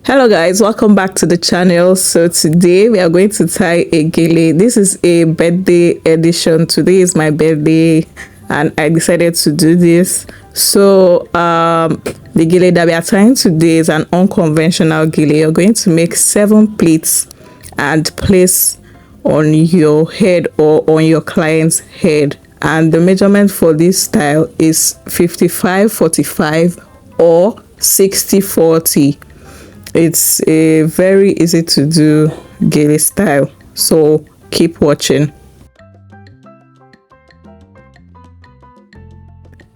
Hello guys, welcome back to the channel. So today we are going to tie a gele. This is a birthday edition. Today is my birthday and I decided to do this. So the gele that we are tying today is an unconventional gele. You're going to make 7 pleats and place on your head or on your client's head, and the measurement for this style is 55-45 or 60-40. It's a very easy to do gele style, so keep watching.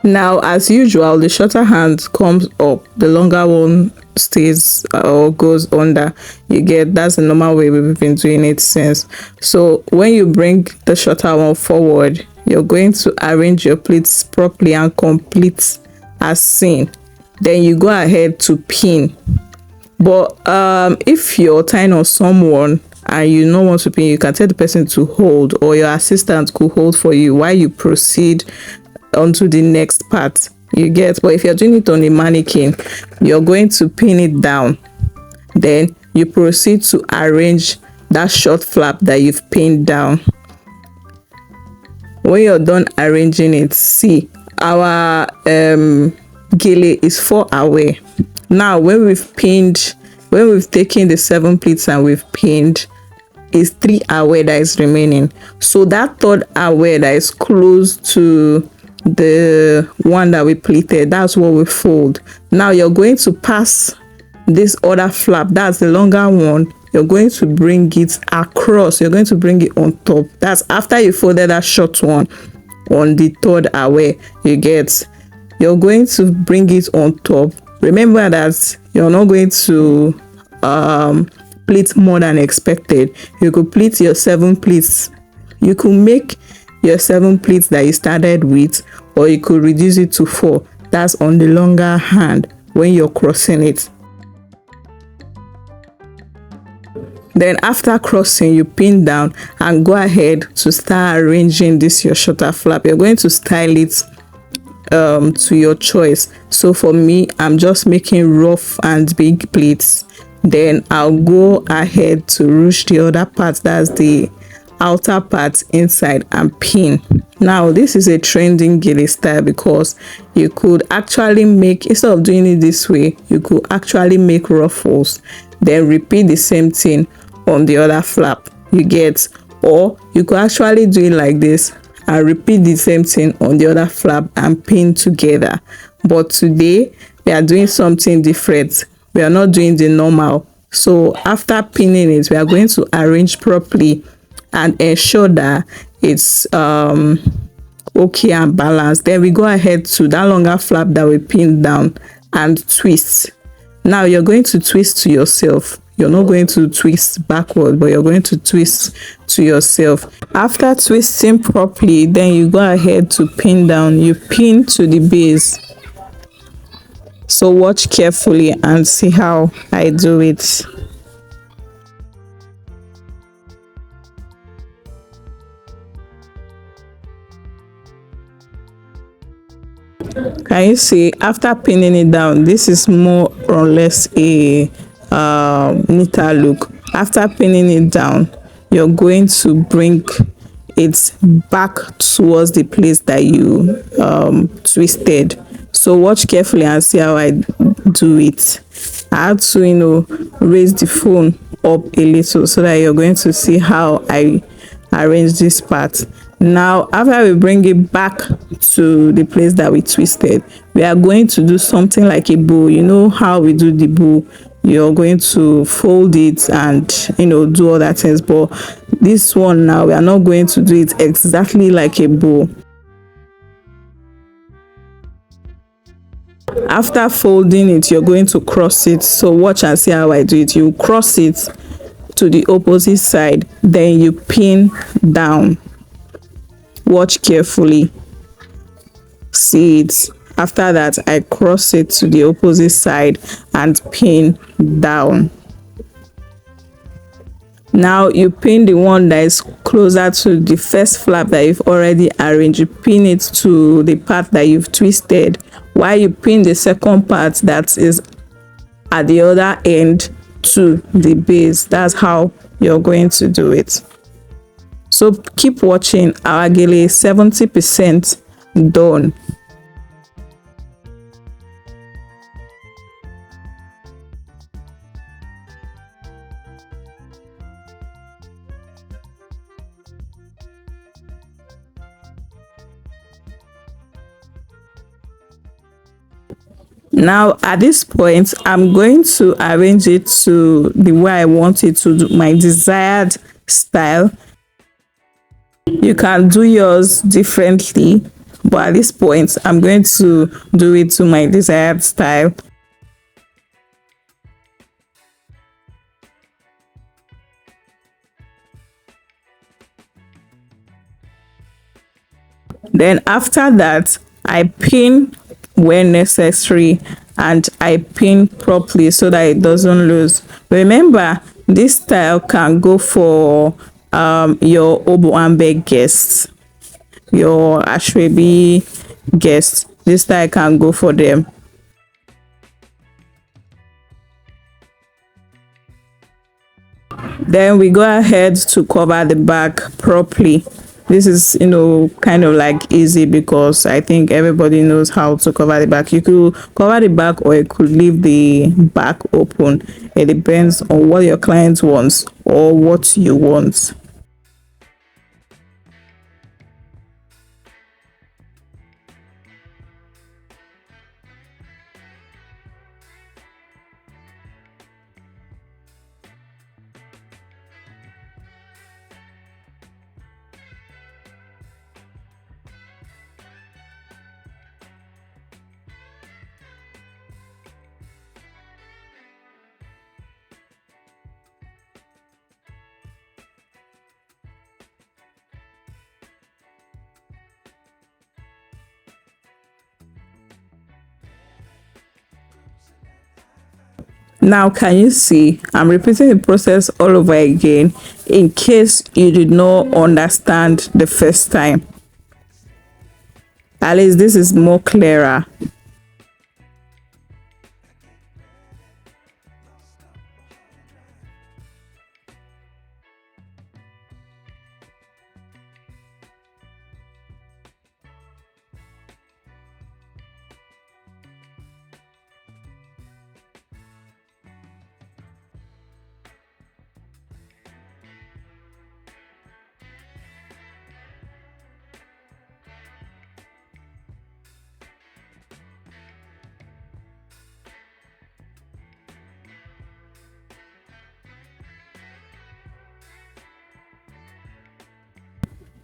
Now, as usual, the shorter hand comes up, the longer one stays or goes under. That's the normal way we've been doing it since. So when you bring the shorter one forward, you're going to arrange your pleats properly and complete as seen. Then you go ahead to pin. But if you're tying on someone and you don't want to pin, you can tell the person to hold, or your assistant could hold for you while you proceed onto the next part. You get? But if you're doing it on a mannequin, you're going to pin it down. Then you proceed to arrange that short flap that you've pinned down. When you're done arranging it, see, our gele is 4 away. Now when we've taken the 7 pleats and we've pinned, is 3 away that is remaining. So that 3rd away that is close to the one that we pleated, that's what we fold. Now you're going to pass this other flap, that's the longer one, you're going to bring it across, you're going to bring it on top. That's after you folded that short one on the 3rd away. You're going to bring it on top. Remember that you're not going to pleat more than expected. You could pleat your 7 pleats. You could make your 7 pleats that you started with, or you could reduce it to 4. That's on the longer hand when you're crossing it. Then after crossing, you pin down and go ahead to start arranging this your shorter flap. You're going to style it to your choice. So for me, I'm just making rough and big pleats. Then I'll go ahead to ruche the other part, that's the outer part inside, and pin. Now this is a trending gele style because you could actually make, instead of doing it this way, you could actually make ruffles, then repeat the same thing on the other flap. Or you could actually do it like this and repeat the same thing on the other flap and pin together. But today we are doing something different. We are not doing the normal. So after pinning it, we are going to arrange properly and ensure that it's okay and balanced. Then we go ahead to that longer flap that we pinned down and twist. Now you're going to twist to yourself. You're not going to twist backward, but you're going to twist to yourself. After twisting properly, then you go ahead to pin down. You pin to the base. So watch carefully and see how I do it. Can you see, after pinning it down, this is more or less a neater look. After pinning it down, you're going to bring it back towards the place that you twisted. So watch carefully and see how I do it. I had to raise the phone up a little so that you're going to see how I arrange this part. Now after we bring it back to the place that we twisted, we are going to do something like a bow. You know how we do the bow, you're going to fold it and do other things, but this one now we are not going to do it exactly like a bow. After folding it, you're going to cross it. So watch and see how I do it. You cross it to the opposite side, then you pin down. Watch carefully. See it. After that, I cross it to the opposite side and pin down. Now you pin the one that is closer to the first flap that you've already arranged. You pin it to the part that you've twisted, while you pin the second part that is at the other end to the base. That's how you're going to do it. So keep watching. Our gele is 70% done. Now at this point, I'm going to arrange it to the way I want it to do, my desired style. You can do yours differently, but at this point I'm going to do it to my desired style. Then after that, I pin when necessary, and I pin properly so that it doesn't lose. Remember, this style can go for your Obuambe guests, your Ashwebi guests. This style can go for them. Then we go ahead to cover the back properly. This is, kind of like easy because I think everybody knows how to cover the back. You could cover the back or you could leave the back open. It depends on what your client wants or what you want. Now can you see I'm repeating the process all over again in case you did not understand the first time. At least this is more clearer.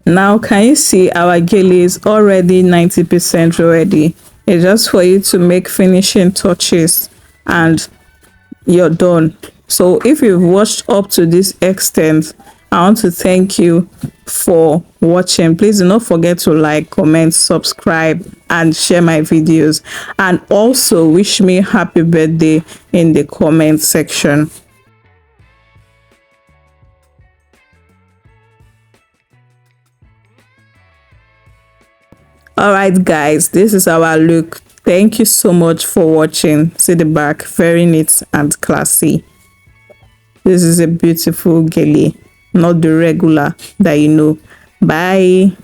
Now can you see our gele is already 90% ready. It's just for you to make finishing touches and you're done. So if you've watched up to this extent, I want to thank you for watching. Please do not forget to like, comment, subscribe and share my videos, and also wish me happy birthday in the comment section. All right guys, this is our look. Thank you so much for watching. See the back, very neat and classy. This is a beautiful gele, not the regular that you know. Bye.